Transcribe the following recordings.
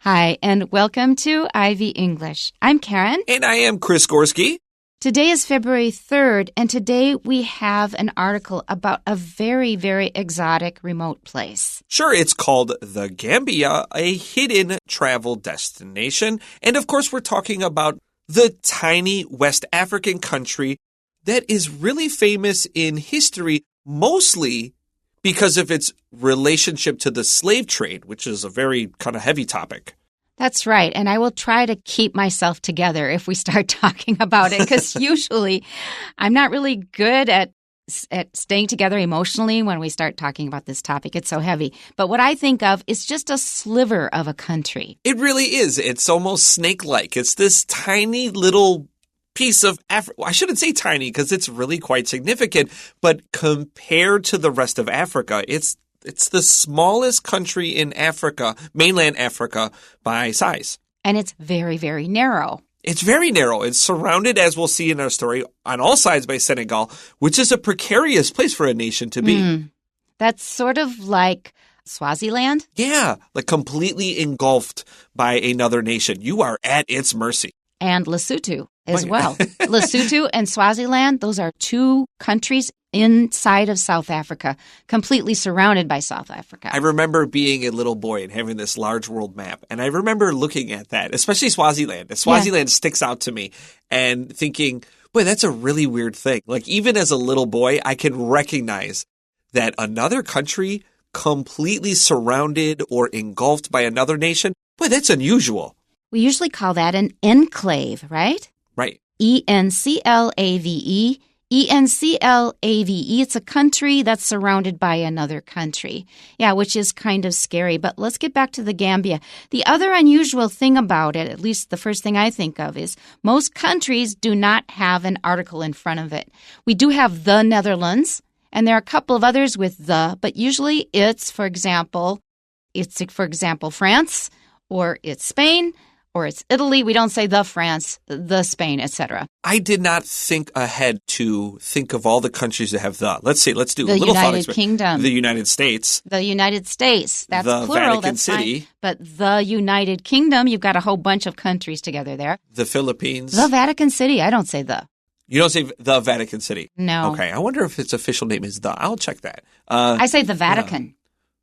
Hi, and welcome to Ivy English. I'm Karen. And I am Chris Gorski. Today is February 3rd, and today we have an article about a very, very exotic remote place. Sure, it's called the Gambia, a hidden travel destination. And of course, we're talking about the tiny West African country that is really famous in history, mostly because of its relationship to the slave trade, which is a very kind of heavy topic. That's right, and I will try to keep myself together if we start talking about it, because usually I'm not really good at staying together emotionally when we start talking about this topic. It's so heavy. But what I think of is just a sliver of a country. It really is. It's almost snake-like. It's this tiny little piece of Africa. I shouldn't say tiny because it's really quite significant, but compared to the rest of Africa, it's the smallest country in Africa, mainland Africa, by size. And it's very, very narrow. It's very narrow. It's surrounded, as we'll see in our story, on all sides by Senegal, which is a precarious place for a nation to be. That's sort of like Swaziland? Yeah, like completely engulfed by another nation. You are at its mercy. And Lesotho as well. Lesotho and Swaziland, those are two countries inside of South Africa, completely surrounded by South Africa. I remember being a little boy and having this large world map. And I remember looking at that, especially Swaziland. Swaziland sticks out to me and thinking, boy, that's a really weird thing. Like even as a little boy, I can recognize that another country completely surrounded or engulfed by another nation, boy, that's unusual. We usually call that an enclave, right? Right. E-N-C-L-A-V-E. E-N-C-L-A-V-E. It's a country that's surrounded by another country. Yeah, which is kind of scary. But let's get back to the Gambia. The other unusual thing about it, at least the first thing I think of, is most countries do not have an article in front of it. We do have the Netherlands, and there are a couple of others with the, but usually it's, for example, France, or it's Spain, or it's Italy. We don't say the France, the Spain, etc. I did not think ahead to think of all the countries that have the. Let's do a little thought experiment. The United Kingdom. The United States. The United States. That's the plural. Vatican that's City. Fine. But the United Kingdom, you've got a whole bunch of countries together there. The Philippines. The Vatican City. I don't say the. You don't say the Vatican City? No. Okay. I wonder if its official name is the. I'll check that. I say the Vatican.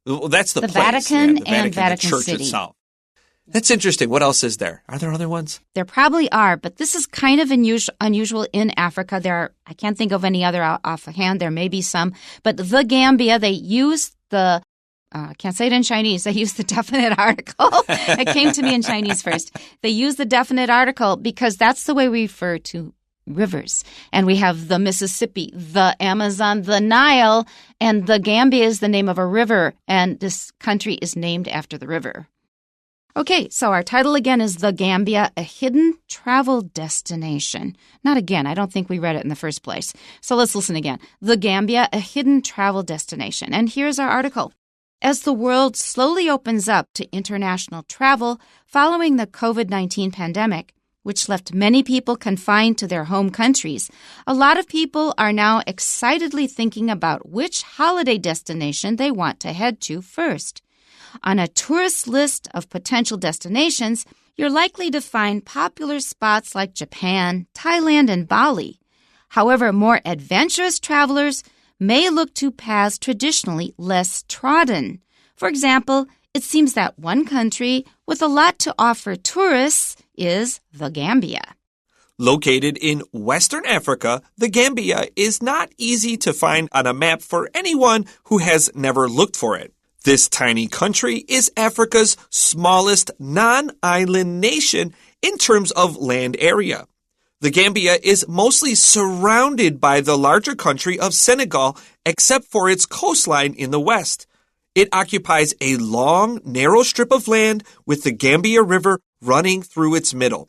Well, that's the place. Vatican the and Vatican the church City. Itself. That's interesting. What else is there? Are there other ones? There probably are, but this is kind of unusual in Africa. I can't think of any other offhand. There may be some. But the Gambia, they use the, I can't say it in Chinese. They use the definite article. It came to me in Chinese first. They use the definite article because that's the way we refer to rivers. And we have the Mississippi, the Amazon, the Nile, and the Gambia is the name of a river. And this country is named after the river. Okay, so our title again is The Gambia, a hidden travel destination. Not again, I don't think we read it in the first place. So let's listen again. The Gambia, a hidden travel destination. And here's our article. As the world slowly opens up to international travel following the COVID-19 pandemic, which left many people confined to their home countries, a lot of people are now excitedly thinking about which holiday destination they want to head to first. On a tourist list of potential destinations, you're likely to find popular spots like Japan, Thailand, and Bali. However, more adventurous travelers may look to paths traditionally less trodden. For example, it seems that one country with a lot to offer tourists is the Gambia. Located in Western Africa, the Gambia is not easy to find on a map for anyone who has never looked for it. This tiny country is Africa's smallest non-island nation in terms of land area. The Gambia is mostly surrounded by the larger country of Senegal, except for its coastline in the west. It occupies a long, narrow strip of land with the Gambia River running through its middle.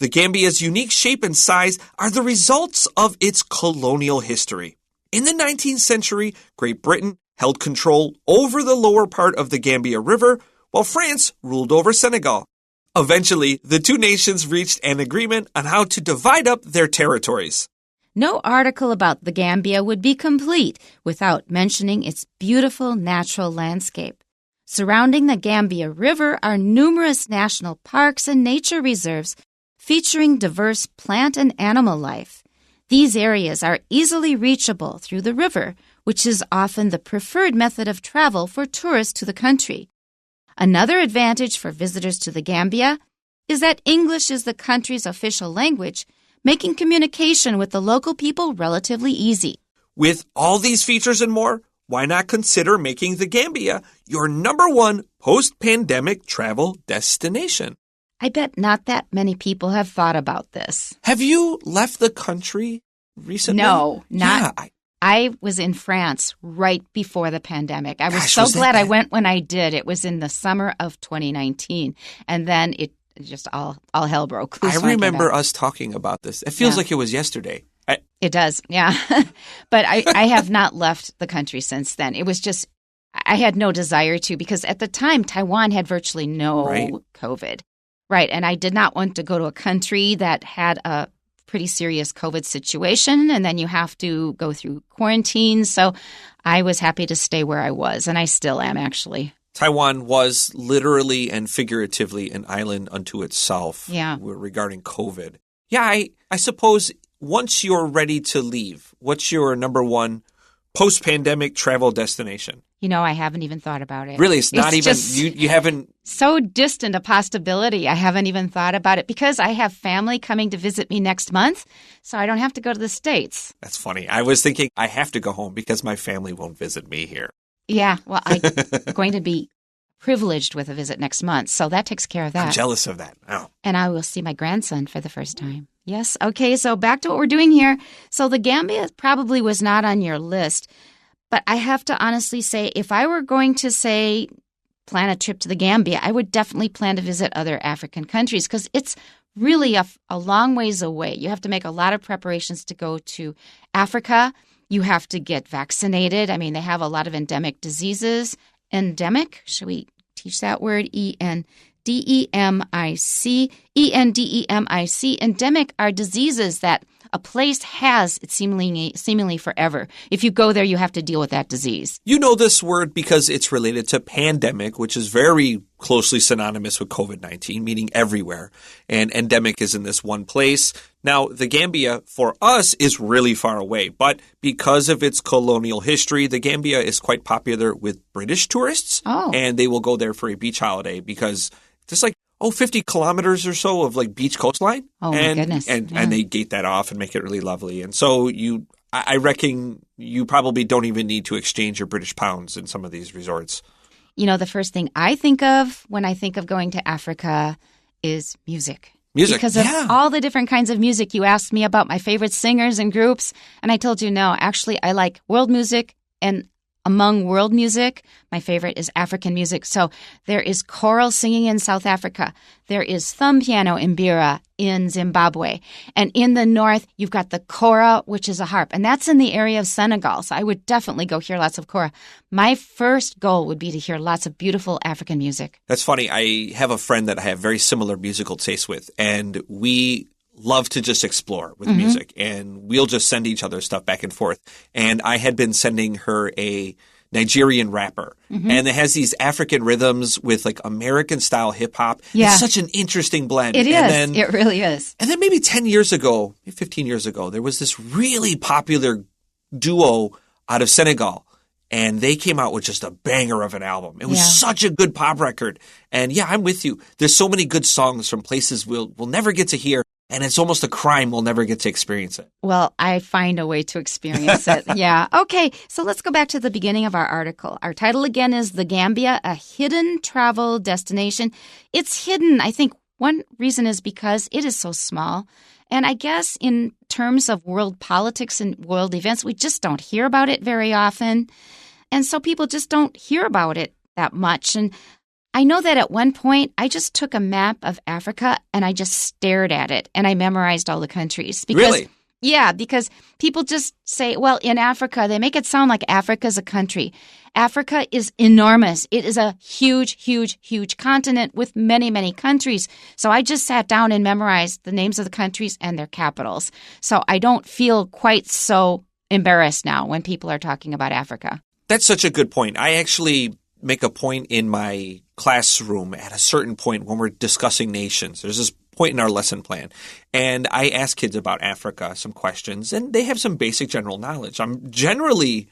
The Gambia's unique shape and size are the results of its colonial history. In the 19th century, Great Britain held control over the lower part of the Gambia River, while France ruled over Senegal. Eventually, the two nations reached an agreement on how to divide up their territories. No article about the Gambia would be complete without mentioning its beautiful natural landscape. Surrounding the Gambia River are numerous national parks and nature reserves featuring diverse plant and animal life. These areas are easily reachable through the river, which is often the preferred method of travel for tourists to the country. Another advantage for visitors to the Gambia is that English is the country's official language, making communication with the local people relatively easy. With all these features and more, why not consider making the Gambia your #1 post-pandemic travel destination? I bet not that many people have thought about this. Have you left the country recently? No, not. Yeah, I was in France right before the pandemic. I was Gosh, so was that glad I bad? went when I did. It was in the summer of 2019. And then it just all hell broke loose. I when remember came back. us talking about this. It feels like it was yesterday. It does, yeah. But I have not left the country since then. It was just, I had no desire to because at the time, Taiwan had virtually no COVID. Right. And I did not want to go to a country that had a pretty serious COVID situation. And then you have to go through quarantine. So I was happy to stay where I was. And I still am, actually. Taiwan was literally and figuratively an island unto itself regarding COVID. Yeah, I suppose once you're ready to leave, what's your #1 post-pandemic travel destination? You know, I haven't even thought about it. Really? It's not even, just you haven't. So distant a possibility. I haven't even thought about it because I have family coming to visit me next month, so I don't have to go to the States. That's funny. I was thinking I have to go home because my family won't visit me here. Yeah, well, I'm going to be privileged with a visit next month, so that takes care of that. I'm jealous of that. Oh. And I will see my grandson for the first time. Yes. Okay, so back to what we're doing here. So the Gambia probably was not on your list, but I have to honestly say, if I were going to say plan a trip to the Gambia, I would definitely plan to visit other African countries because it's really a long ways away. You have to make a lot of preparations to go to Africa. You have to get vaccinated. I mean, they have a lot of endemic diseases. Endemic? Should we teach that word? Endemic. Endemic are diseases that a place has seemingly forever. If you go there, you have to deal with that disease. You know this word because it's related to pandemic, which is very closely synonymous with COVID-19, meaning everywhere. And endemic is in this one place. Now, the Gambia, for us, is really far away. But because of its colonial history, the Gambia is quite popular with British tourists. Oh. And they will go there for a beach holiday because there's 50 kilometers or so of beach coastline. Oh, my goodness. And they gate that off and make it really lovely. And so I reckon you probably don't even need to exchange your British pounds in some of these resorts. You know, the first thing I think of when I think of going to Africa is music. Music, because of yeah. all the different kinds of music. You asked me about my favorite singers and groups, and I told you no. Actually, I like world music, and among world music, my favorite is African music. So there is choral singing in South Africa. There is thumb piano in Bira in Zimbabwe. And in the north, you've got the kora, which is a harp. And that's in the area of Senegal. So I would definitely go hear lots of kora. My first goal would be to hear lots of beautiful African music. That's funny. I have a friend that I have very similar musical tastes with, and we love to just explore with music, and we'll just send each other stuff back and forth. And I had been sending her a Nigerian rapper, and it has these African rhythms with American style hip hop. Yeah. It's such an interesting blend. It is. It really is. And then maybe 10 years ago, 15 years ago, there was this really popular duo out of Senegal. And they came out with just a banger of an album. It was such a good pop record. And yeah, I'm with you. There's so many good songs from places we'll never get to hear. And it's almost a crime we'll never get to experience it. Well, I find a way to experience it. Yeah. Okay. So let's go back to the beginning of our article. Our title again is The Gambia, a Hidden Travel Destination. It's hidden. I think one reason is because it is so small. And I guess in terms of world politics and world events, we just don't hear about it very often. And so people just don't hear about it that much. And I know that at one point, I just took a map of Africa and I just stared at it and I memorized all the countries. Really? Yeah, because people just say, well, in Africa, they make it sound like Africa's a country. Africa is enormous. It is a huge, huge, huge continent with many, many countries. So I just sat down and memorized the names of the countries and their capitals. So I don't feel quite so embarrassed now when people are talking about Africa. That's such a good point. I actually make a point in my classroom at a certain point when we're discussing nations. There's this point in our lesson plan. And I ask kids about Africa some questions, and they have some basic general knowledge. I'm generally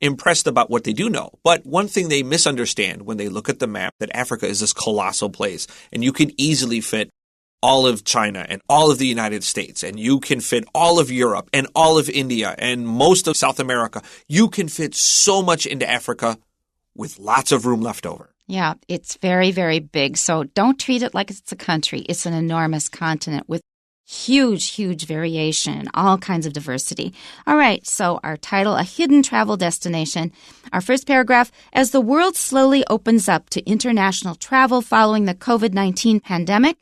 impressed about what they do know. But one thing they misunderstand when they look at the map, that Africa is this colossal place, and you can easily fit all of China and all of the United States, and you can fit all of Europe and all of India and most of South America. You can fit so much into Africa with lots of room left over. Yeah, it's very, very big. So don't treat it like it's a country. It's an enormous continent with huge, huge variation, all kinds of diversity. All right, so our title, A Hidden Travel Destination. Our first paragraph, as the world slowly opens up to international travel following the COVID-19 pandemic,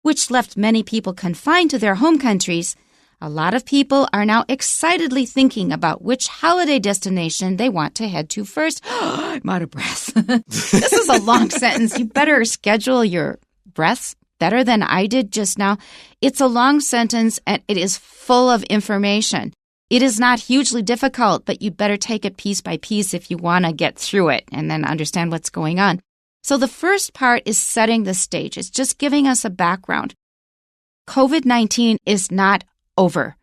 which left many people confined to their home countries, a lot of people are now excitedly thinking about which holiday destination they want to head to first. I'm out of breath. This is a long sentence. You better schedule your breaths better than I did just now. It's a long sentence and it is full of information. It is not hugely difficult, but you better take it piece by piece if you want to get through it and then understand what's going on. So the first part is setting the stage. It's just giving us a background. COVID-19 is not over.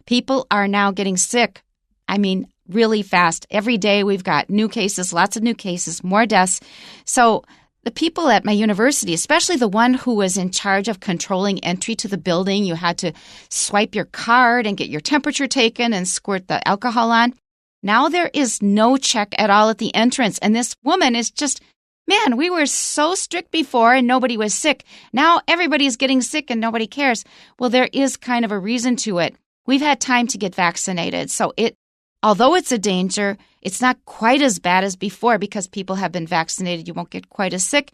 People are now getting sick. I mean, really fast. Every day we've got new cases, lots of new cases, more deaths. So the people at my university, especially the one who was in charge of controlling entry to the building, you had to swipe your card and get your temperature taken and squirt the alcohol on. Now there is no check at all at the entrance. And this woman is just, man, we were so strict before and nobody was sick. Now everybody's getting sick and nobody cares. Well, there is kind of a reason to it. We've had time to get vaccinated. So although it's a danger, it's not quite as bad as before because people have been vaccinated. You won't get quite as sick.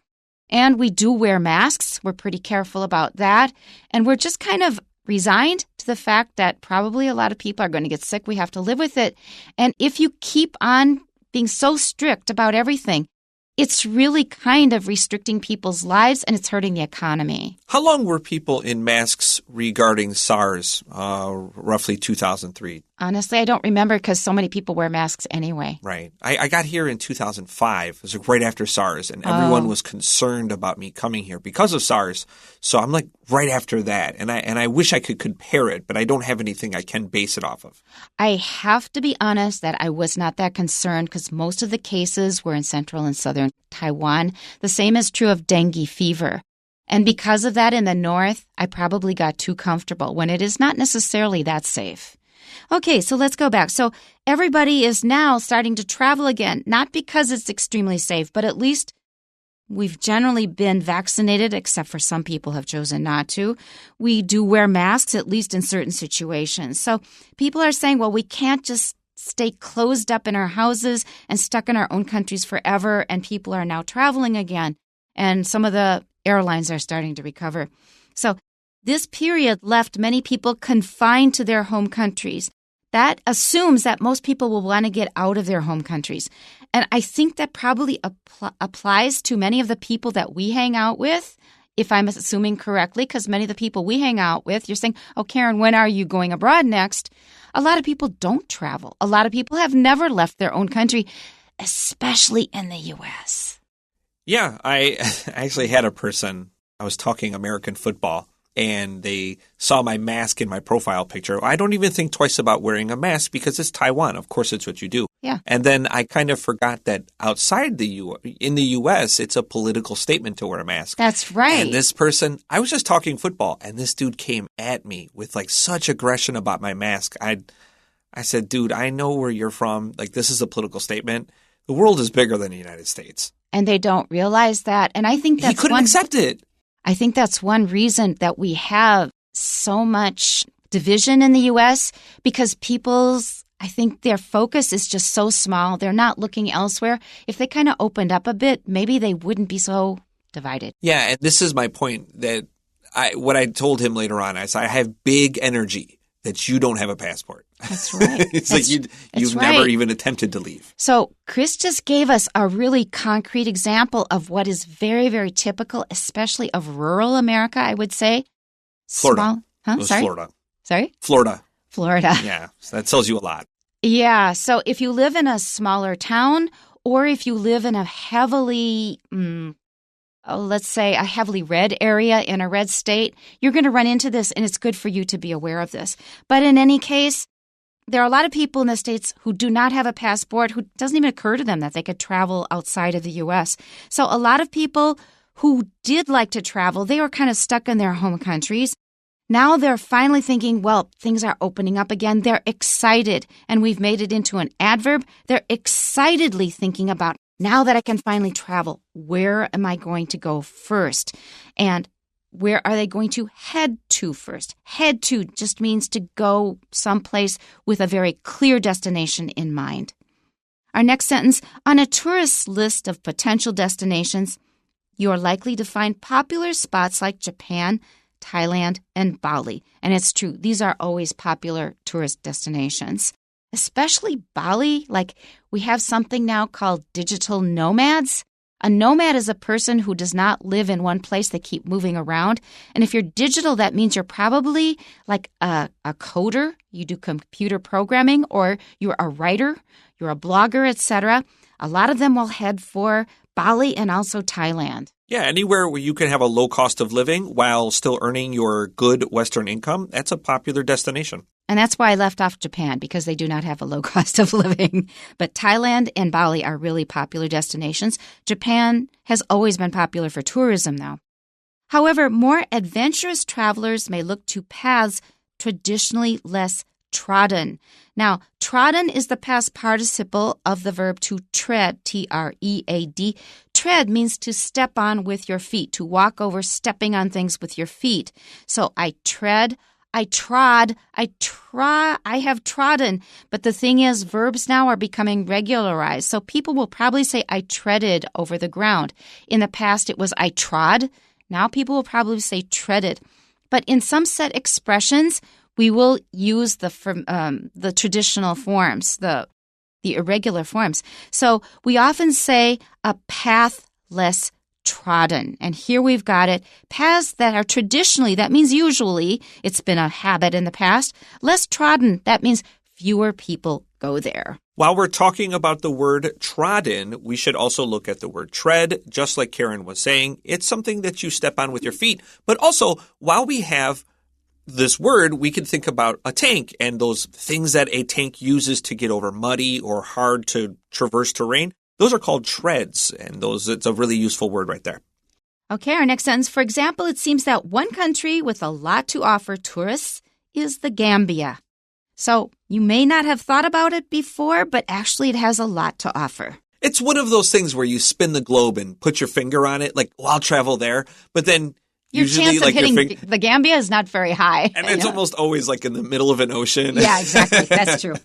And we do wear masks. We're pretty careful about that. And we're just kind of resigned to the fact that probably a lot of people are going to get sick. We have to live with it. And if you keep on being so strict about everything, it's really kind of restricting people's lives and it's hurting the economy. How long were people in masks regarding SARS, roughly 2003? Honestly, I don't remember because so many people wear masks anyway. Right. I got here in 2005. It was right after SARS, and everyone was concerned about me coming here because of SARS. So I'm like right after that, and I wish I could compare it, but I don't have anything I can base it off of. I have to be honest that I was not that concerned because most of the cases were in central and southern Taiwan. The same is true of dengue fever. And because of that in the north, I probably got too comfortable when it is not necessarily that safe. Okay, so let's go back. So everybody is now starting to travel again, not because it's extremely safe, but at least we've generally been vaccinated, except for some people have chosen not to. We do wear masks, at least in certain situations. So people are saying, well, we can't just stay closed up in our houses and stuck in our own countries forever, and people are now traveling again. And some of the airlines are starting to recover. So this period left many people confined to their home countries. That assumes that most people will want to get out of their home countries. And I think that probably applies to many of the people that we hang out with, if I'm assuming correctly, because many of the people we hang out with, you're saying, oh, Karen, when are you going abroad next? A lot of people don't travel. A lot of people have never left their own country, especially in the U.S. Yeah, I actually had a person, I was talking American football, and they saw my mask in my profile picture. I don't even think twice about wearing a mask because it's Taiwan. Of course, it's what you do. Yeah. And then I kind of forgot that outside in the U.S., it's a political statement to wear a mask. That's right. And this person, I was just talking football, and this dude came at me with like such aggression about my mask. I said, dude, I know where you're from. Like, this is a political statement. The world is bigger than the United States. And they don't realize that. And I think that's he couldn't accept it. I think that's one reason that we have so much division in the U.S. because I think their focus is just so small. They're not looking elsewhere. If they kind of opened up a bit, maybe they wouldn't be so divided. Yeah, and this is my point that what I told him later on, I said, I have big energy that you don't have a passport. That's right. It's like you've never even attempted to leave. So Chris just gave us a really concrete example of what is very, very typical, especially of rural America, I would say. Florida. Sorry? Florida. Sorry? Florida. Yeah. So that tells you a lot. Yeah. So if you live in a smaller town or if you live in a heavily, let's say a heavily red area in a red state, you're going to run into this, and it's good for you to be aware of this. But in any case, there are a lot of people in the States who do not have a passport, who doesn't even occur to them that they could travel outside of the U.S. So a lot of people who did like to travel, they were kind of stuck in their home countries. Now they're finally thinking, well, things are opening up again. They're excited, and we've made it into an adverb. They're excitedly thinking about, now that I can finally travel, where am I going to go first? And where are they going to head to first? Head to just means to go someplace with a very clear destination in mind. Our next sentence, on a tourist list of potential destinations, you are likely to find popular spots like Japan, Thailand, and Bali. And it's true, these are always popular tourist destinations. Especially Bali, like we have something now called digital nomads. A nomad is a person who does not live in one place. They keep moving around. And if you're digital, that means you're probably like a coder. You do computer programming, or you're a writer, you're a blogger, etc. A lot of them will head for Bali and also Thailand. Yeah, anywhere where you can have a low cost of living while still earning your good Western income, that's a popular destination. And that's why I left off Japan, because they do not have a low cost of living. But Thailand and Bali are really popular destinations. Japan has always been popular for tourism, though. However, more adventurous travelers may look to paths traditionally less trodden. Now, trodden is the past participle of the verb to tread, T-R-E-A-D. Tread means to step on with your feet, to walk over stepping on things with your feet. So I tread, I trod, I have trodden. But the thing is, verbs now are becoming regularized. So people will probably say, I treaded over the ground. In the past, it was I trod. Now people will probably say treaded. But in some set expressions, we will use the traditional forms, the irregular forms. So we often say a path less trodden. And here we've got it. Paths that are traditionally, that means usually, it's been a habit in the past. Less trodden, that means fewer people go there. While we're talking about the word trodden, we should also look at the word tread. Just like Karen was saying, it's something that you step on with your feet. But also, while we have this word, we can think about a tank and those things that a tank uses to get over muddy or hard to traverse terrain. Those are called treads, and it's a really useful word right there. Okay, our next sentence. For example, it seems that one country with a lot to offer tourists is the Gambia. So you may not have thought about it before, but actually it has a lot to offer. It's one of those things where you spin the globe and put your finger on it, like, I'll travel there, but then your usually, chance of hitting the Gambia is not very high. And it's almost always like in the middle of an ocean. Yeah, exactly. That's true.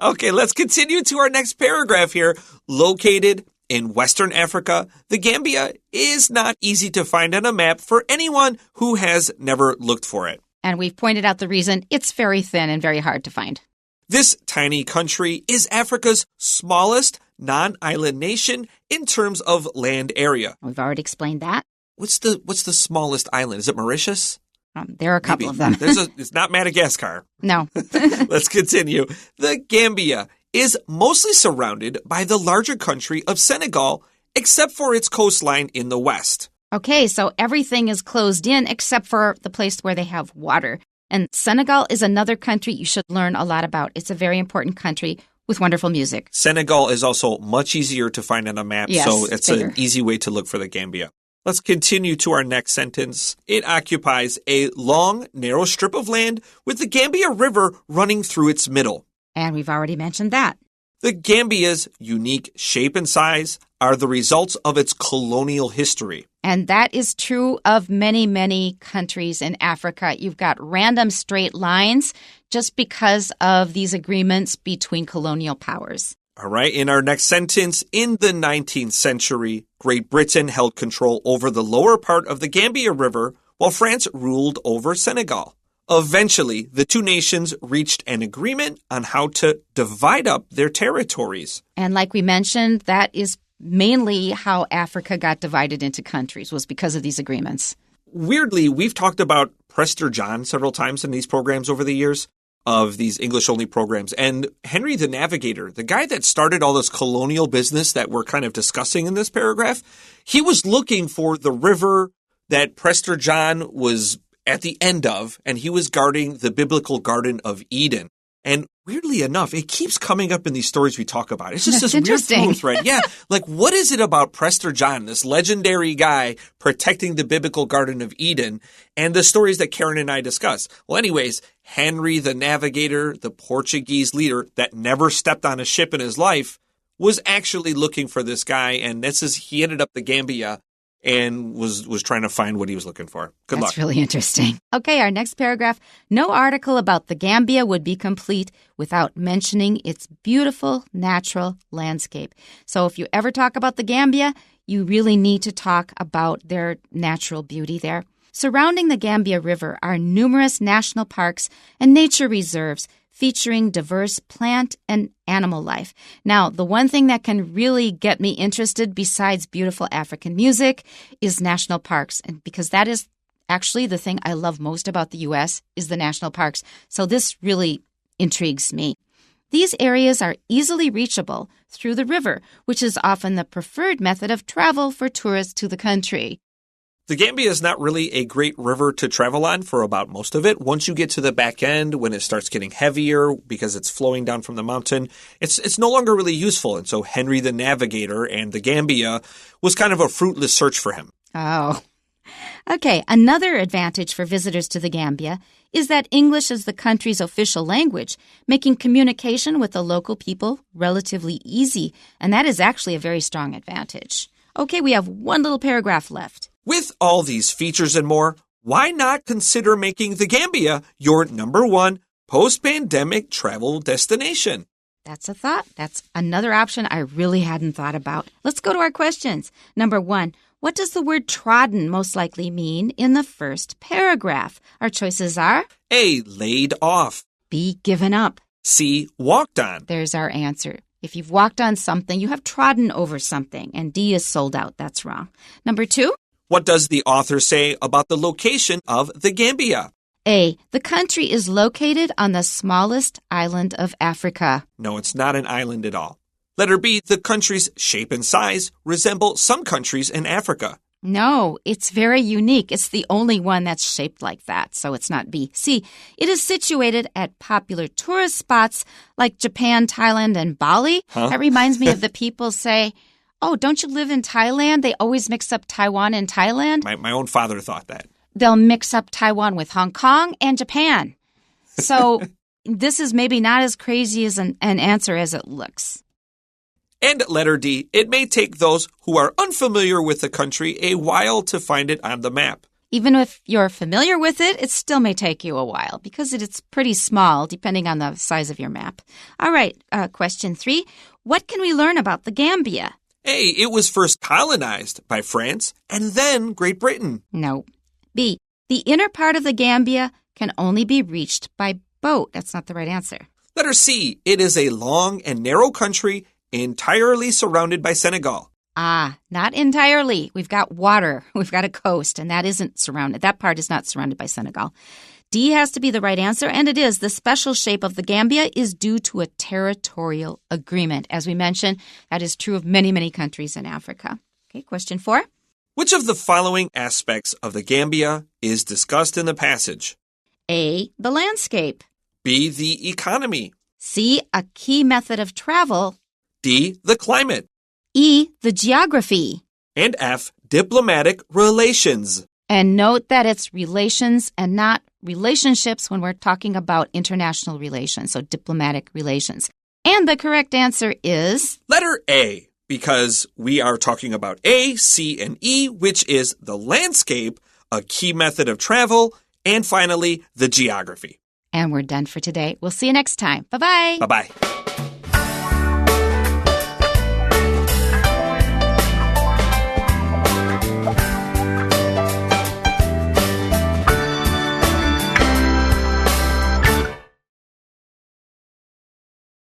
Okay, let's continue to our next paragraph here. Located in Western Africa, the Gambia is not easy to find on a map for anyone who has never looked for it. And we've pointed out the reason. It's very thin and very hard to find. This tiny country is Africa's smallest non-island nation in terms of land area. We've already explained that. What's the smallest island? Is it Mauritius? There are a couple of them. It's not Madagascar. No. Let's continue. The Gambia is mostly surrounded by the larger country of Senegal, except for its coastline in the west. Okay, so everything is closed in except for the place where they have water. And Senegal is another country you should learn a lot about. It's a very important country with wonderful music. Senegal is also much easier to find on a map, yes, so it's bigger. An easy way to look for the Gambia. Let's continue to our next sentence. It occupies a long, narrow strip of land with the Gambia River running through its middle. And we've already mentioned that. The Gambia's unique shape and size are the results of its colonial history. And that is true of many, many countries in Africa. You've got random straight lines just because of these agreements between colonial powers. All right, in our next sentence, in the 19th century, Great Britain held control over the lower part of the Gambia River while France ruled over Senegal. Eventually, the two nations reached an agreement on how to divide up their territories. And like we mentioned, that is mainly how Africa got divided into countries, was because of these agreements. Weirdly, we've talked about Prester John several times in these programs over the years. of these English-only programs. And Henry the Navigator, the guy that started all this colonial business that we're kind of discussing in this paragraph, he was looking for the river that Prester John was at the end of, and he was guarding the biblical Garden of Eden. And weirdly enough, it keeps coming up in these stories we talk about. It's just this weird through thread. Yeah, like what is it about Prester John, this legendary guy protecting the biblical Garden of Eden, and the stories that Karen and I discuss? Well, anyways, Henry the Navigator, the Portuguese leader that never stepped on a ship in his life, was actually looking for this guy, and he ended up the Gambia and was trying to find what he was looking for. Good luck. That's really interesting. Okay, our next paragraph. No article about the Gambia would be complete without mentioning its beautiful natural landscape. So if you ever talk about the Gambia, you really need to talk about their natural beauty there. Surrounding the Gambia River are numerous national parks and nature reserves featuring diverse plant and animal life. Now, the one thing that can really get me interested besides beautiful African music is national parks, and because that is actually the thing I love most about the U.S. is the national parks. So this really intrigues me. These areas are easily reachable through the river, which is often the preferred method of travel for tourists to the country. The Gambia is not really a great river to travel on for about most of it. Once you get to the back end, when it starts getting heavier because it's flowing down from the mountain, it's no longer really useful. And so Henry the Navigator and the Gambia was kind of a fruitless search for him. Oh. Okay, another advantage for visitors to the Gambia is that English is the country's official language, making communication with the local people relatively easy. And that is actually a very strong advantage. Okay, we have one little paragraph left. With all these features and more, why not consider making the Gambia your #1 post-pandemic travel destination? That's a thought. That's another option I really hadn't thought about. Let's go to our questions. Number 1, what does the word trodden most likely mean in the first paragraph? Our choices are A, laid off. B, given up. C, walked on. There's our answer. If you've walked on something, you have trodden over something. And D is sold out. That's wrong. Number 2. What does the author say about the location of the Gambia? A, the country is located on the smallest island of Africa. No, it's not an island at all. Letter B, the country's shape and size resemble some countries in Africa. No, it's very unique. It's the only one that's shaped like that, so it's not B. C, it is situated at popular tourist spots like Japan, Thailand, and Bali. That reminds me of the people say, oh, don't you live in Thailand? They always mix up Taiwan and Thailand. My own father thought that. They'll mix up Taiwan with Hong Kong and Japan. So this is maybe not as crazy as an answer as it looks. And letter D, it may take those who are unfamiliar with the country a while to find it on the map. Even if you're familiar with it, it still may take you a while because it's pretty small depending on the size of your map. All right, question 3. What can we learn about the Gambia? A, it was first colonized by France and then Great Britain. No. B, the inner part of the Gambia can only be reached by boat. That's not the right answer. Letter C, it is a long and narrow country entirely surrounded by Senegal. Ah, not entirely. We've got water. We've got a coast, and that isn't surrounded. That part is not surrounded by Senegal. D has to be the right answer, and it is. The special shape of the Gambia is due to a territorial agreement. As we mentioned, that is true of many, many countries in Africa. Okay, question 4. Which of the following aspects of the Gambia is discussed in the passage? A, the landscape. B, the economy. C, a key method of travel. D, the climate. E, the geography. And F, diplomatic relations. And note that it's relations and not relationships when we're talking about international relations, so diplomatic relations. And the correct answer is letter A, because we are talking about A, C, and E, which is the landscape, a key method of travel, and finally, the geography. And we're done for today. We'll see you next time. Bye-bye. Bye-bye.